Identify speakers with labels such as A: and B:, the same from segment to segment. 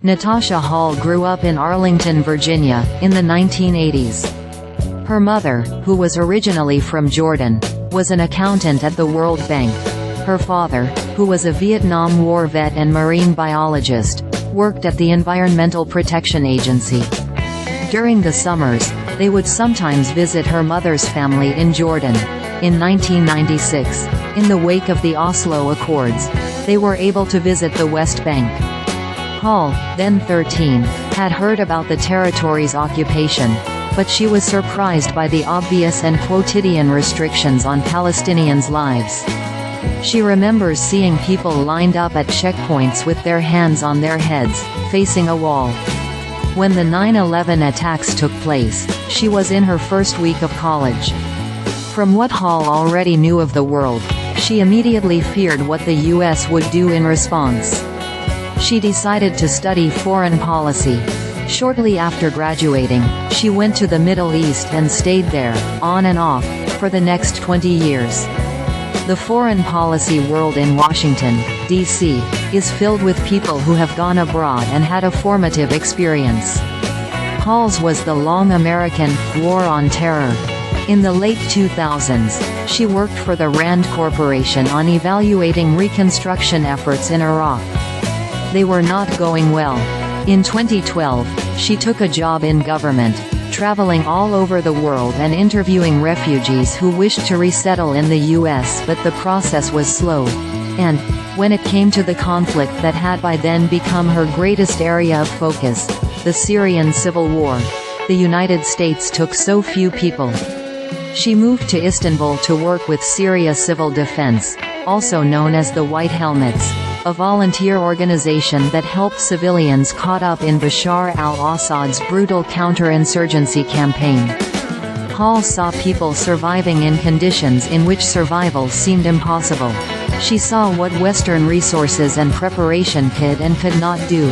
A: Natasha Hall grew up in Arlington, Virginia, in the 1980s. Her mother, who was originally from Jordan, was an accountant at the World Bank. Her father, who was a Vietnam War vet and marine biologist, worked at the Environmental Protection Agency. During the summers, they would sometimes visit her mother's family in Jordan. In 1996, in the wake of the Oslo Accords, they were able to visit the West Bank. Hall, then 13, had heard about the territory's occupation, but she was surprised by the obvious and quotidian restrictions on Palestinians' lives. She remembers seeing people lined up at checkpoints with their hands on their heads, facing a wall. When the 9/11 attacks took place, she was in her first week of college. From what Hall already knew of the world, she immediately feared what the U.S. would do in response. She decided to study foreign policy. Shortly after graduating, she went to the Middle East and stayed there, on and off, for the next 20 years. The foreign policy world in Washington, D.C., is filled with people who have gone abroad and had a formative experience. Hall's was the long American War on Terror. In the late 2000s, she worked for the Rand Corporation on evaluating reconstruction efforts in Iraq. They were not going well. In 2012, she took a job in government, traveling all over the world and interviewing refugees who wished to resettle in the U.S., but the process was slow. And, when it came to the conflict that had by then become her greatest area of focus, the Syrian Civil War, the United States took so few people. She moved to Istanbul to work with Syria Civil Defence, also known as the White Helmets, a volunteer organization that helped civilians caught up in Bashar al-Assad's brutal counter-insurgency campaign. Hall saw people surviving in conditions in which survival seemed impossible. She saw what Western resources and preparation could and could not do.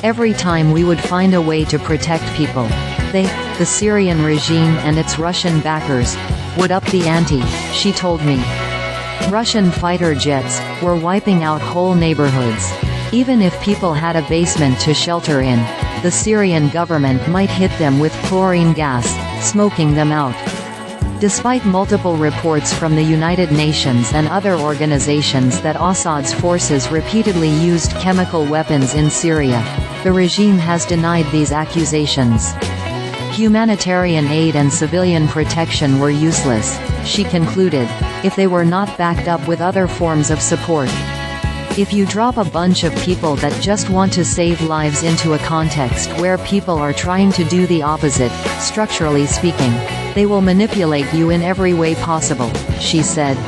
A: Every time we would find a way to protect people, the Syrian regime and its Russian backers, would up the ante, she told me. Russian fighter jets were wiping out whole neighborhoods. Even if people had a basement to shelter in, the Syrian government might hit them with chlorine gas, smoking them out. Despite multiple reports from the United Nations and other organizations that Assad's forces repeatedly used chemical weapons in Syria, the regime has denied these accusations. Humanitarian aid and civilian protection were useless, she concluded, if they were not backed up with other forms of support. If you drop a bunch of people that just want to save lives into a context where people are trying to do the opposite, structurally speaking, they will manipulate you in every way possible, she said.